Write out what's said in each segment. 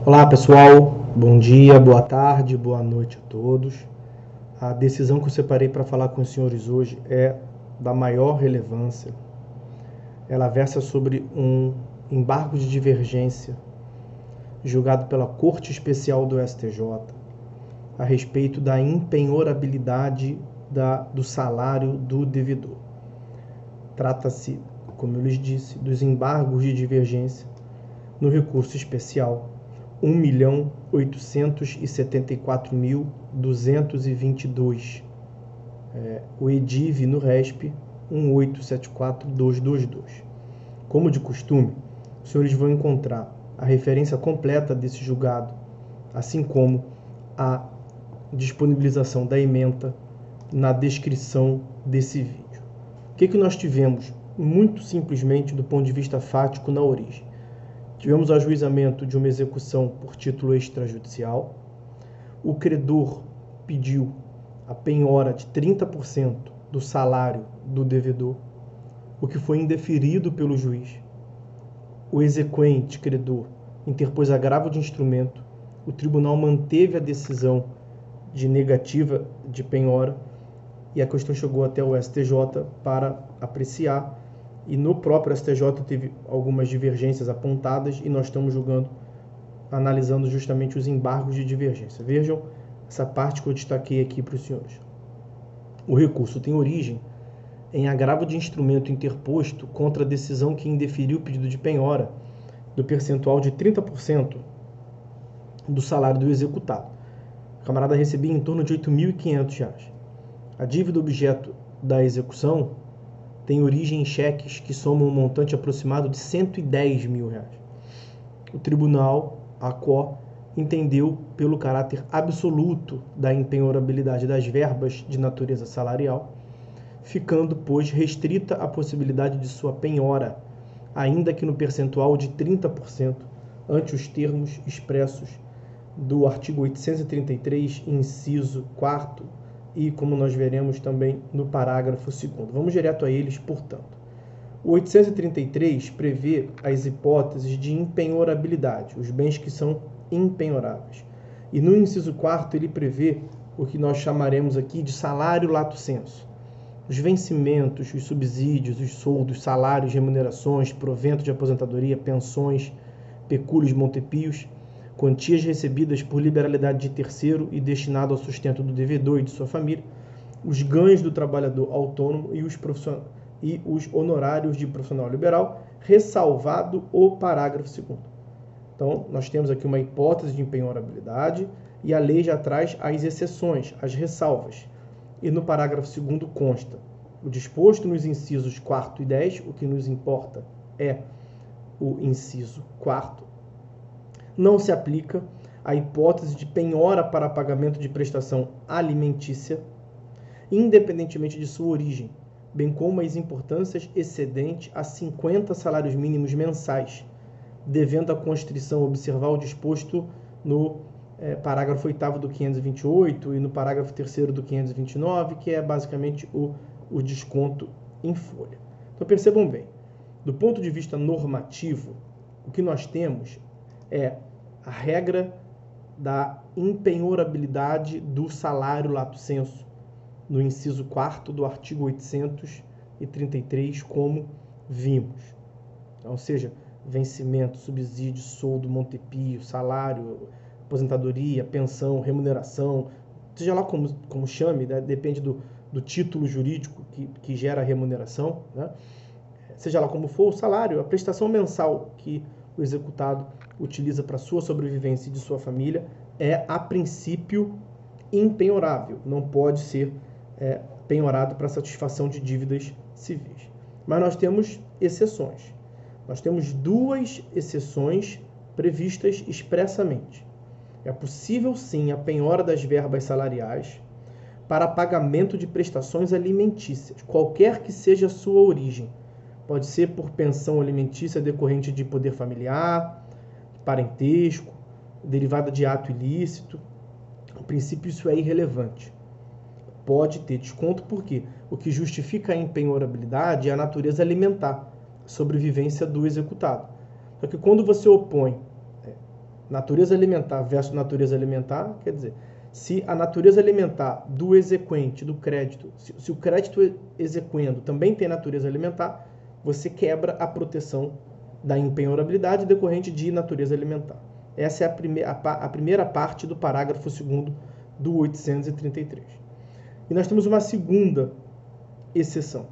Olá pessoal, bom dia, boa tarde, boa noite a todos. A decisão que eu separei para falar com os senhores hoje é da maior relevância. Ela versa sobre um embargo de divergência julgado pela Corte Especial do STJ a respeito da impenhorabilidade do salário do devedor. Trata-se, como eu lhes disse, dos embargos de divergência no recurso especial 1.874.222, o EDIV no RESP 1874222. Como de costume, os senhores vão encontrar a referência completa desse julgado, assim como a disponibilização da ementa na descrição desse vídeo. O que nós tivemos, muito simplesmente, do ponto de vista fático, na origem? Tivemos o ajuizamento de uma execução por título extrajudicial. O credor pediu a penhora de 30% do salário do devedor, o que foi indeferido pelo juiz. O exequente credor interpôs agravo de instrumento. O tribunal manteve a decisão de negativa de penhora e a questão chegou até o STJ para apreciar. E no próprio STJ teve algumas divergências apontadas e nós estamos analisando justamente os embargos de divergência. Vejam essa parte que eu destaquei aqui para os senhores. O recurso tem origem em agravo de instrumento interposto contra a decisão que indeferiu o pedido de penhora do percentual de 30% do salário do executado. O camarada recebia em torno de R$ 8.500. A dívida objeto da execução tem origem em cheques que somam um montante aproximado de R$ 110 mil. O tribunal, a COR, entendeu pelo caráter absoluto da impenhorabilidade das verbas de natureza salarial, ficando, pois, restrita a possibilidade de sua penhora, ainda que no percentual de 30%, ante os termos expressos do artigo 833, inciso 4º, e como nós veremos também no parágrafo 2º. Vamos direto a eles, portanto. O 833 prevê as hipóteses de impenhorabilidade, os bens que são impenhoráveis. E no inciso 4º ele prevê o que nós chamaremos aqui de salário lato sensu. Os vencimentos, os subsídios, os soldos, salários, remunerações, provento de aposentadoria, pensões, pecúlios, montepios, quantias recebidas por liberalidade de terceiro e destinado ao sustento do devedor e de sua família, os ganhos do trabalhador autônomo e os honorários de profissional liberal, ressalvado o parágrafo 2º. Então, nós temos aqui uma hipótese de impenhorabilidade e a lei já traz as exceções, as ressalvas. E no parágrafo 2º consta o disposto nos incisos 4º e 10, o que nos importa é o inciso 4º, não se aplica a hipótese de penhora para pagamento de prestação alimentícia, independentemente de sua origem, bem como as importâncias excedentes a 50 salários mínimos mensais, devendo a Constituição observar o disposto no parágrafo 8º do 528 e no parágrafo 3º do 529, que é basicamente o desconto em folha. Então percebam bem, do ponto de vista normativo, o que nós temos é a regra da impenhorabilidade do salário lato sensu, no inciso 4º do artigo 833, como vimos. Então, ou seja, vencimento, subsídio, soldo, montepio, salário, aposentadoria, pensão, remuneração, seja lá como chame, né? Depende do título jurídico que gera a remuneração, né? Seja lá como for, o salário, a prestação mensal que o executado utiliza para sua sobrevivência e de sua família é, a princípio, impenhorável. Não pode ser penhorado para satisfação de dívidas civis. Mas nós temos exceções. Nós temos duas exceções previstas expressamente. É possível, sim, a penhora das verbas salariais para pagamento de prestações alimentícias, qualquer que seja a sua origem. Pode ser por pensão alimentícia decorrente de poder familiar, parentesco, derivada de ato ilícito. No princípio, isso é irrelevante. Pode ter desconto porque o que justifica a impenhorabilidade é a natureza alimentar, a sobrevivência do executado. Só que quando você opõe Natureza alimentar versus natureza alimentar, quer dizer, se a natureza alimentar do exequente, do crédito, se o crédito exequendo também tem natureza alimentar, você quebra a proteção da impenhorabilidade decorrente de natureza alimentar. Essa é a primeira parte do parágrafo 2º do 833. E nós temos uma segunda exceção.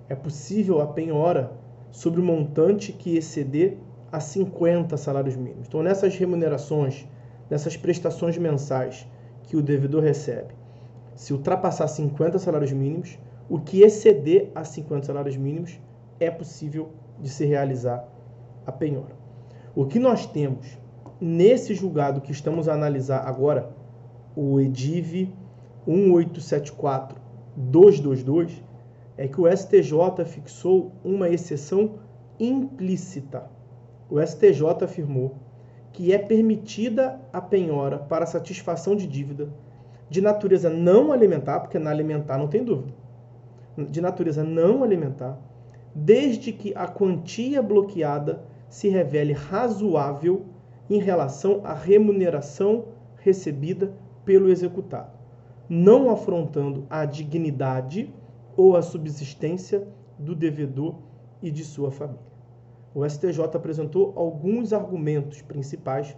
É possível a penhora sobre o montante que exceder a 50 salários mínimos. Então, nessas remunerações, nessas prestações mensais que o devedor recebe, se ultrapassar 50 salários mínimos, o que exceder a 50 salários mínimos é possível de se realizar a penhora. O que nós temos nesse julgado que estamos a analisar agora, o EDIV 1874-222, é que o STJ fixou uma exceção implícita. O STJ afirmou que é permitida a penhora para satisfação de dívida de natureza não alimentar, porque na alimentar não tem dúvida, de natureza não alimentar, desde que a quantia bloqueada se revele razoável em relação à remuneração recebida pelo executado, não afrontando a dignidade ou a subsistência do devedor e de sua família. O STJ apresentou alguns argumentos principais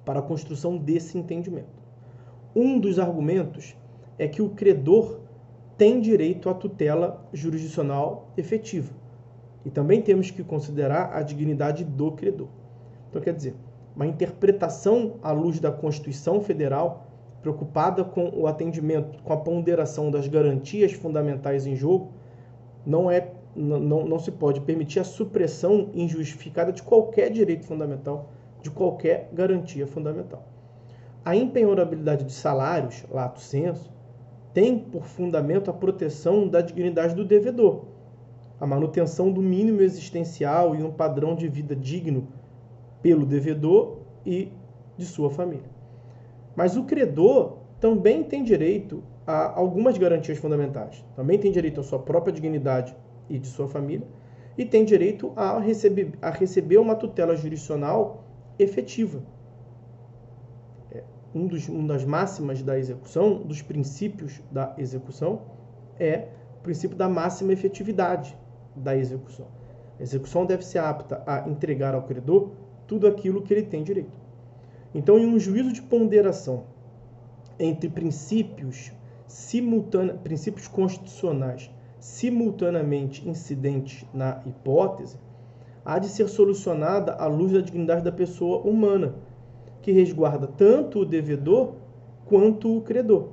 para a construção desse entendimento. Um dos argumentos é que o credor tem direito à tutela jurisdicional efetiva. E também temos que considerar a dignidade do credor. Então, quer dizer, uma interpretação à luz da Constituição Federal, preocupada com o atendimento, com a ponderação das garantias fundamentais em jogo, não se pode permitir a supressão injustificada de qualquer direito fundamental, de qualquer garantia fundamental. A impenhorabilidade de salários, lato sensu, tem por fundamento a proteção da dignidade do devedor, a manutenção do mínimo existencial e um padrão de vida digno pelo devedor e de sua família. Mas o credor também tem direito a algumas garantias fundamentais. Também tem direito à sua própria dignidade e de sua família, e tem direito a receber uma tutela jurisdicional efetiva. Uma das máximas da execução, dos princípios da execução, é o princípio da máxima efetividade da execução. A execução deve ser apta a entregar ao credor tudo aquilo que ele tem direito. Então, em um juízo de ponderação entre princípios constitucionais simultaneamente incidentes na hipótese, há de ser solucionada à luz da dignidade da pessoa humana, que resguarda tanto o devedor quanto o credor,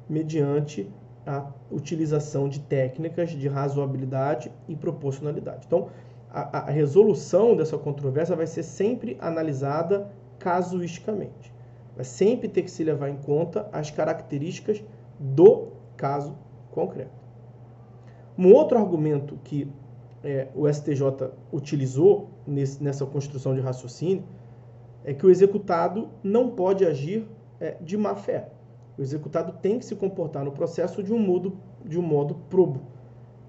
mediante a utilização de técnicas de razoabilidade e proporcionalidade. Então, a resolução dessa controvérsia vai ser sempre analisada casuisticamente. Vai sempre ter que se levar em conta as características do caso concreto. Um outro argumento que o STJ utilizou nessa construção de raciocínio é que o executado não pode agir de má fé. O executado tem que se comportar no processo de um modo probo.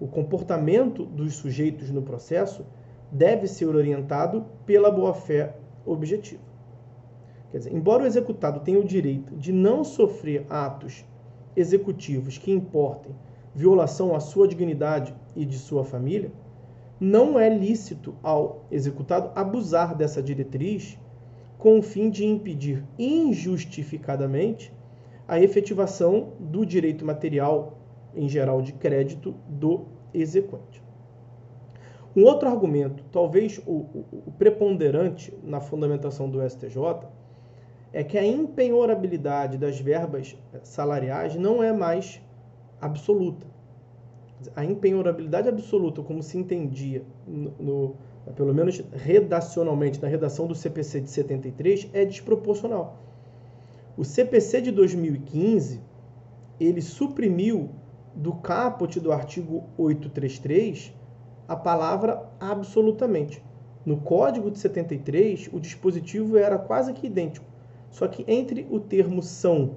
O comportamento dos sujeitos no processo deve ser orientado pela boa-fé objetiva. Quer dizer, embora o executado tenha o direito de não sofrer atos executivos que importem violação à sua dignidade e de sua família, não é lícito ao executado abusar dessa diretriz com o fim de impedir injustificadamente a efetivação do direito material, em geral de crédito, do exequente. Um outro argumento, talvez o preponderante na fundamentação do STJ, é que a impenhorabilidade das verbas salariais não é mais absoluta. A impenhorabilidade absoluta, como se entendia, pelo menos redacionalmente, na redação do CPC de 73, é desproporcional. O CPC de 2015, ele suprimiu do caput do artigo 833 a palavra absolutamente. No Código de 73, o dispositivo era quase que idêntico, só que entre o termo são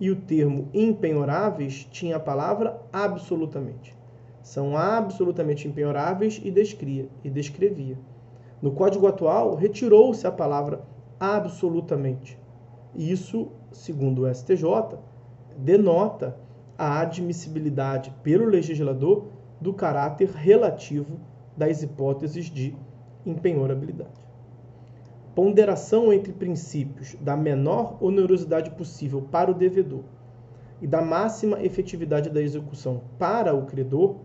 e o termo impenhoráveis tinha a palavra absolutamente. São absolutamente impenhoráveis e descrevia. No Código atual, retirou-se a palavra absolutamente. E isso, segundo o STJ, denota a admissibilidade pelo legislador do caráter relativo das hipóteses de impenhorabilidade. Ponderação entre princípios da menor onerosidade possível para o devedor e da máxima efetividade da execução para o credor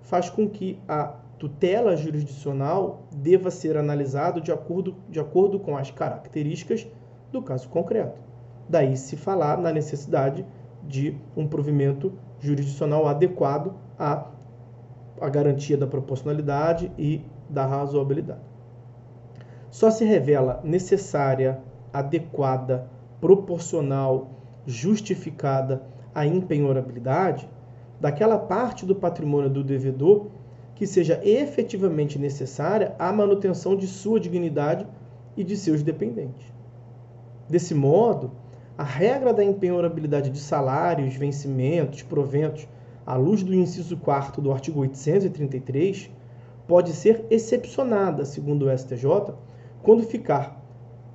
faz com que a tutela jurisdicional deva ser analisado de acordo com as características do caso concreto. Daí se falar na necessidade de um provimento jurisdicional adequado à garantia da proporcionalidade e da razoabilidade. Só se revela necessária, adequada, proporcional, justificada a impenhorabilidade daquela parte do patrimônio do devedor que seja efetivamente necessária à manutenção de sua dignidade e de seus dependentes. Desse modo, a regra da impenhorabilidade de salários, vencimentos, proventos, à luz do inciso 4º do artigo 833, pode ser excepcionada, segundo o STJ, quando ficar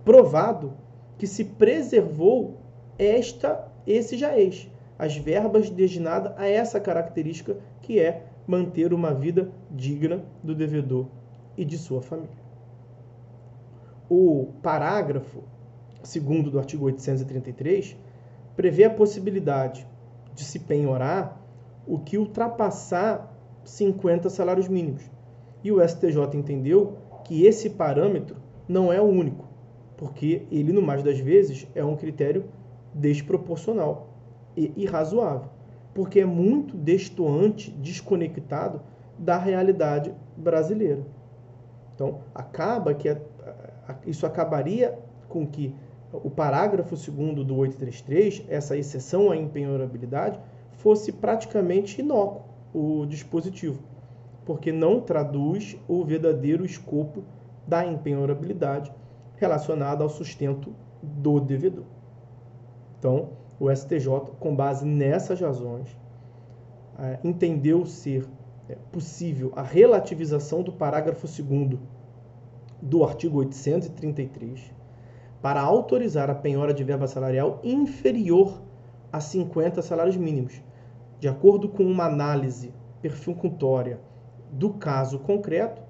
provado que se preservou esse jaez, as verbas destinadas a essa característica que é manter uma vida digna do devedor e de sua família. O parágrafo 2º do artigo 833 prevê a possibilidade de se penhorar o que ultrapassar 50 salários mínimos. E o STJ entendeu que esse parâmetro não é o único, porque ele, no mais das vezes, é um critério desproporcional e irrazoável, porque é muito destoante, desconectado da realidade brasileira. Então, isso acabaria com que o parágrafo 2º do 833, essa exceção à impenhorabilidade, fosse praticamente inócuo o dispositivo, porque não traduz o verdadeiro escopo da impenhorabilidade relacionada ao sustento do devedor. Então, o STJ, com base nessas razões, entendeu ser possível a relativização do parágrafo 2º do artigo 833 para autorizar a penhora de verba salarial inferior a 50 salários mínimos, de acordo com uma análise perfunctória do caso concreto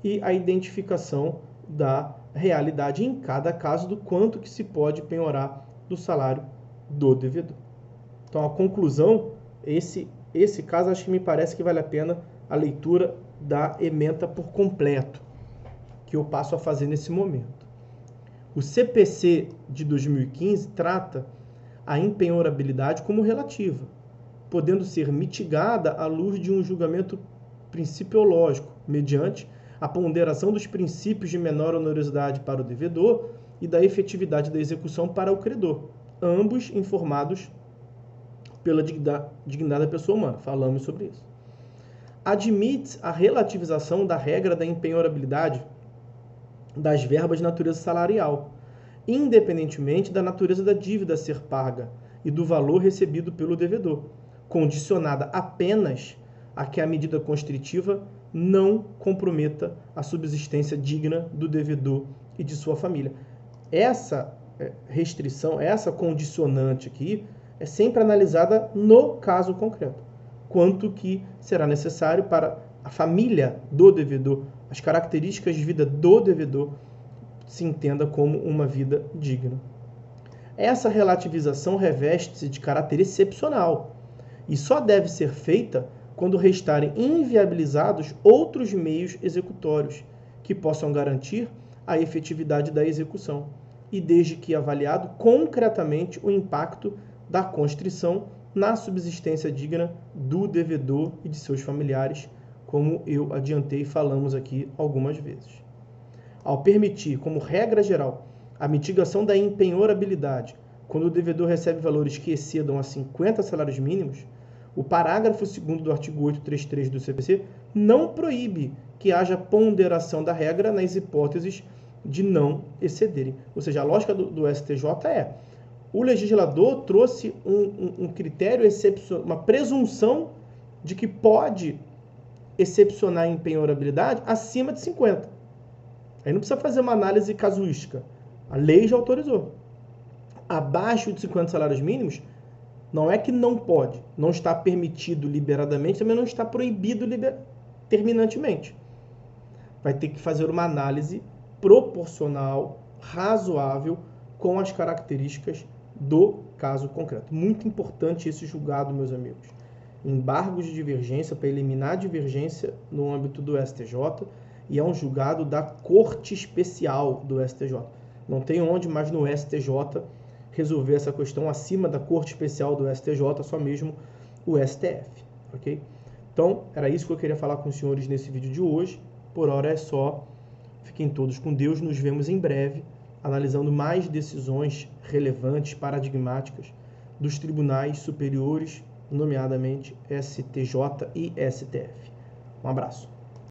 e a identificação da realidade em cada caso do quanto que se pode penhorar do salário do devedor. Então, a conclusão, esse caso, acho que me parece que vale a pena a leitura da ementa por completo, que eu passo a fazer nesse momento. O CPC de 2015 trata a impenhorabilidade como relativa, podendo ser mitigada à luz de um julgamento principiológico, mediante a ponderação dos princípios de menor onerosidade para o devedor e da efetividade da execução para o credor, ambos informados pela dignidade da pessoa humana. Falamos sobre isso. Admite a relativização da regra da impenhorabilidade das verbas de natureza salarial, independentemente da natureza da dívida a ser paga e do valor recebido pelo devedor, condicionada apenas a que a medida constritiva não comprometa a subsistência digna do devedor e de sua família. Essa restrição, essa condicionante aqui, é sempre analisada no caso concreto. Quanto que será necessário para a família do devedor, as características de vida do devedor se entenda como uma vida digna. Essa relativização reveste-se de caráter excepcional e só deve ser feita quando restarem inviabilizados outros meios executórios que possam garantir a efetividade da execução e desde que avaliado concretamente o impacto da constrição na subsistência digna do devedor e de seus familiares, como eu adiantei e falamos aqui algumas vezes. Ao permitir, como regra geral, a mitigação da impenhorabilidade quando o devedor recebe valores que excedam a 50 salários mínimos, o parágrafo 2º do artigo 833 do CPC não proíbe que haja ponderação da regra nas hipóteses de não excederem. Ou seja, a lógica do STJ é: o legislador trouxe um critério excepcional, uma presunção de que pode excepcionar a impenhorabilidade acima de 50. Aí não precisa fazer uma análise casuística. A lei já autorizou. Abaixo de 50 salários mínimos, não é que não pode, não está permitido liberadamente, também não está proibido terminantemente. Vai ter que fazer uma análise proporcional, razoável, com as características do caso concreto. Muito importante esse julgado, meus amigos. Embargos de divergência para eliminar a divergência no âmbito do STJ, e é um julgado da Corte Especial do STJ. Não tem onde mais no STJ resolver essa questão acima da Corte Especial do STJ, só mesmo o STF, ok? Então, era isso que eu queria falar com os senhores nesse vídeo de hoje. Por hora é só. Fiquem todos com Deus. Nos vemos em breve, analisando mais decisões relevantes, paradigmáticas, dos tribunais superiores, nomeadamente STJ e STF. Um abraço.